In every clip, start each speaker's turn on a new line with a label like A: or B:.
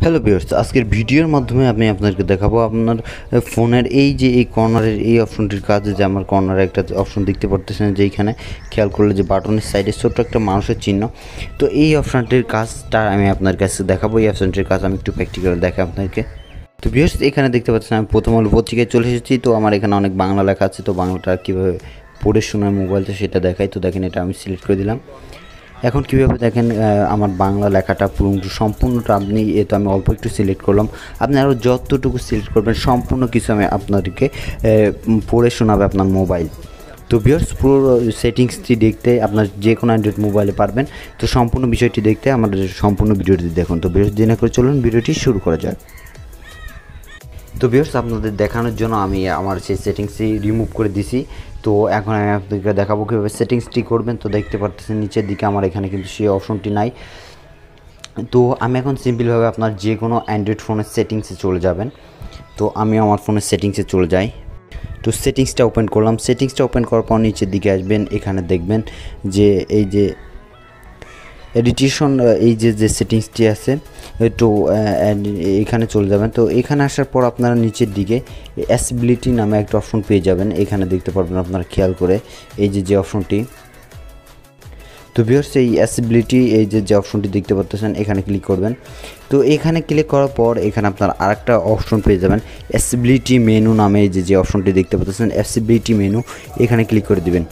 A: Hello viewers, আজকের ভিডিওর মাধ্যমে আমি আপনাদেরকে দেখাবো আপনার ফোনের এই যে এই কর্নারের এই অপশনটির কাজে যে আমার কর্নারে একটা অপশন দেখতে পারতেছেন যে এইখানে খেয়াল করলে যে বাটনের সাইডে ছোট্ট একটা মানুষের চিহ্ন। তো এই অপশনটির কাজটা আমি আপনার কাছে দেখাবো। এই অপশনটির কাজ আমি একটু প্র্যাকটিক্যাল দেখাই আপনাদেরকে। তো ভিউয়ার্স, এখানে দেখতে পাচ্ছেন আমি প্রথম আলো পত্রিকায় চলে এসেছি। তো আমার এখানে অনেক বাংলা লেখা আছে, তো বাংলাটা কীভাবে পড়ে শোনায় মোবাইলটা সেটা দেখাই। তো দেখেন, এটা আমি সিলেক্ট করে দিলাম। এখন কীভাবে দেখেন আমার বাংলা লেখাটা সম্পূর্ণটা আপনি তো আমি অল্প একটু সিলেক্ট করলাম, আপনি আরও যতটুকু সিলেক্ট করবেন সম্পূর্ণ কিছু আমি আপনাদেরকে পড়ে শোনাবে আপনার মোবাইল। তো ভিউয়ার্স, পুরো সেটিংসটি দেখতে আপনার যে কোনো অ্যান্ড্রয়েড মোবাইলে পারবেন। তো সম্পূর্ণ বিষয়টি দেখতে আমাদের সম্পূর্ণ ভিডিওটি দেখুন। তো ভিউয়ার্স, দেরি না করে চলুন ভিডিওটি শুরু করা যাক। তো ভিউয়ার্স, আপনাদের দেখানোর জন্য আমি আমার সেই সেটিংসটি রিমুভ করে দিছি। তো এখন আমি আপনাদেরকে দেখাবো কীভাবে সেটিংসটি করবেন। তো দেখতে পাচ্ছেন নিচের দিকে আমার এখানে কিন্তু সেই অপশনটি নাই। তো আমি এখন সিম্পলভাবে আপনার যে কোনো অ্যান্ড্রয়েড ফোনের সেটিংসে চলে যাবেন। তো আমি আমার ফোনের সেটিংসে চলে যাই। তো সেটিংসটা ওপেন করলাম। সেটিংসটা ওপেন করার পর নিচের দিকে আসবেন, এখানে দেখবেন যে এই যে এডিটেশন, এই যে সেটিংসটি আছে, তো এখানে চলে যাবেন। তো এখানে আসার পর আপনারা নিচের দিকে অ্যাসিবিলিটি নামে একটা অপশন পেয়ে যাবেন। এখানে দেখতে পারবেন আপনারা খেয়াল করে এই যে অপশনটি। তো ভিউয়ার্স, এই অ্যাসিবিলিটি এই যে অপশনটি দেখতে পাচ্ছেন, এখানে ক্লিক করবেন। তো এখানে ক্লিক করার পর এখানে আপনার আরেকটা অপশন পেয়ে যাবেন, অ্যাসিবিলিটি মেনু নামে যে অপশনটি দেখতে পাচ্ছেন, অ্যাসিবিলিটি মেনু, এখানে ক্লিক করে দিবেন।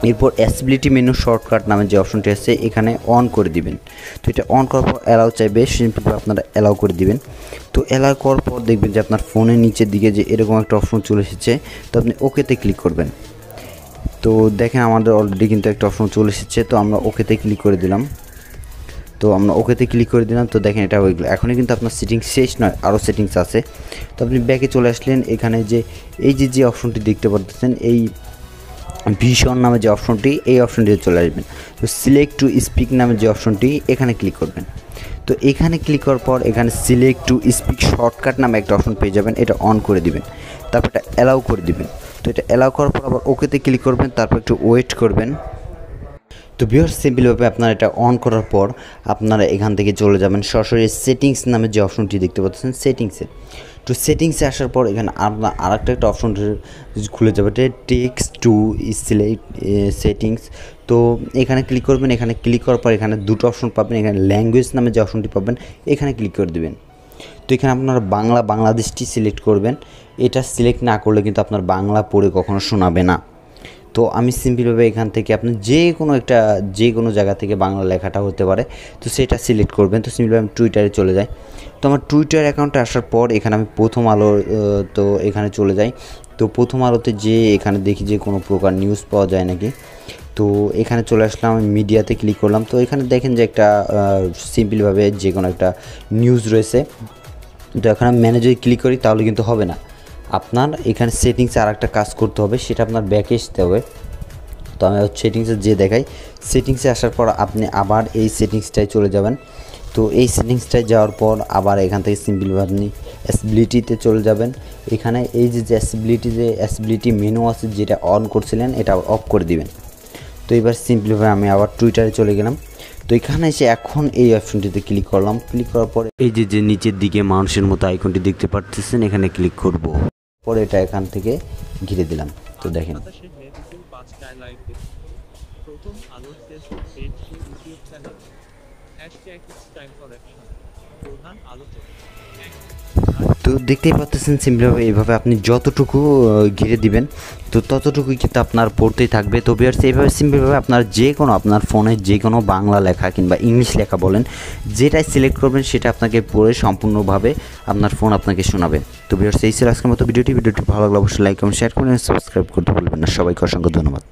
A: এরপর অ্যাসিবিলিটি মেনু শর্টকাট নামে যে অপশনটি আছে এখানে অন করে দিবেন। তো এটা অন করার পর অ্যালাউ চাইবে, সিম্পলি আপনারা অ্যালাউ করে দিবেন। তো অ্যালাউ করার পর দেখবেন যে আপনার ফোনের নিচের দিকে যে এরকম একটা অপশন চলে এসেছে। তো আপনি ওকেতে ক্লিক করবেন। তো দেখেন, আমাদের অলরেডি কিন্তু একটা অপশন চলে এসেছে। তো আমরা ওকেতে ক্লিক করে দিলাম। তো আমরা ওকেতে ক্লিক করে দিলাম। তো দেখেন, এটা হয়ে গেলো। এখনই কিন্তু আপনার সেটিংস শেষ নয়, আরও সেটিংস আছে। তো আপনি ব্যাকে চলে আসলেন। এখানে যে এই যে অপশনটি দেখতে পাচ্ছেন, এই ভিশন নামে যে অপশনটি, এই অপশনটিতে চলে আসবেন। তো সিলেক্ট টু স্পিক নামে যে অপশনটি, এখানে ক্লিক করবেন। তো এখানে ক্লিক করার পর এখানে সিলেক্ট টু স্পিক শর্টকাট নামে একটা অপশন পেয়ে যাবেন, এটা অন করে দিবেন। তারপর এটা অ্যালাউ করে দিবেন। তো এটা অ্যালাউ করার পর আবার ওকেতে ক্লিক করবেন, তারপর একটু ওয়েট করবেন। তো ভিউয়ার্স, সিম্পলভাবে আপনারা এটা অন করার পর আপনারা এখান থেকে চলে যাবেন সরাসরি সেটিংস নামে যে অপশনটি দেখতে পাচ্ছেন, সেটিংসে। তো সেটিংসে আসার পর এখানে আপনার আরেকটা অপশন খুলে যাবে, টেক্সট টু সিলেক্ট সেটিংস। তো এখানে ক্লিক করবেন। এখানে ক্লিক করার পর এখানে দুটো অপশন পাবেন। এখানে ল্যাঙ্গুয়েজ নামে যে অপশনটি পাবেন, এখানে ক্লিক করে দেবেন। তো এখানে আপনারা বাংলাদেশটি সিলেক্ট করবেন। এটা সিলেক্ট না করলে কিন্তু আপনার বাংলা পড়ে কখনো শোনাবে না। তো আমি সিম্পলভাবে এখান থেকে আপনি যে কোনো জায়গা থেকে বাংলা লেখাটা হতে পারে, তো সেটা সিলেক্ট করবেন। তো সিম্পলভাবে আমি টুইটারে চলে যাই। তো আমার টুইটার অ্যাকাউন্টে আসার পর এখানে আমি প্রথম আলো, তো এখানে চলে যাই। তো প্রথম আলোতে যে এখানে দেখি যে কোনো প্রকার নিউজ পাওয়া যায় নাকি। তো এখানে চলে আসলাম, আমি মিডিয়াতে ক্লিক করলাম। তো এখানে দেখেন যে একটা সিম্পলভাবে যে কোনো একটা নিউজ রয়েছে। তো এখন আমি ম্যানেজে ক্লিক করি, তাহলে কিন্তু হবে না। আপনার এখানে সেটিংসে আর একটা কাজ করতে হবে, সেটা আপনার ব্যাকে আসতে হবে। তো আমি সেটিংসে যে দেখাই, সেটিংসে আসার পর আপনি আবার এই সেটিংসটায় চলে যাবেন। তো এই সেটিংসটায় যাওয়ার পর আবার এখান থেকে সিম্পলভাবে আপনি অ্যাসিবিলিটিতে চলে যাবেন। এখানে এই যে অ্যাসিবিলিটি মেনু আছে, যেটা অন করছিলেন এটা অফ করে দিবেন। তো এবার সিম্পলভাবে আমি আবার টুইটারে চলে গেলাম। তো এখানে এসে এখন এই অপশনটিতে ক্লিক করলাম। ক্লিক করার পরে এই যে নিচের দিকে মানুষের মতো আইকনটি দেখতে পাচ্ছেন, এখানে ক্লিক করব। পরে এটা এখান থেকে ঘিরে দিলাম। তো দেখেন, তো দেখতেই পাচ্ছেন সিম্পলভাবে এইভাবে আপনি যতটুকু ঘিরে দিবেন, তো ততটুকুই কিন্তু আপনার পড়তেই থাকবে। তো ভিউয়ার্স, এইভাবে সিম্পলভাবে আপনার যে কোনো আপনার ফোনে যে কোনো বাংলা লেখা কিংবা ইংলিশ লেখা বলেন, যেটাই সিলেক্ট করবেন সেটা আপনাকে পড়ে সম্পূর্ণভাবে আপনার ফোন আপনাকে শোনাবে। তো ভিউয়ার্স, এই ছিল আজকের মতো ভিডিওটি ভালো লাগলে অবশ্যই লাইক কমেন্ট শেয়ার করবেন, সাবস্ক্রাইব করতে ভুলবেন না। সবাইকে অসংখ্য ধন্যবাদ।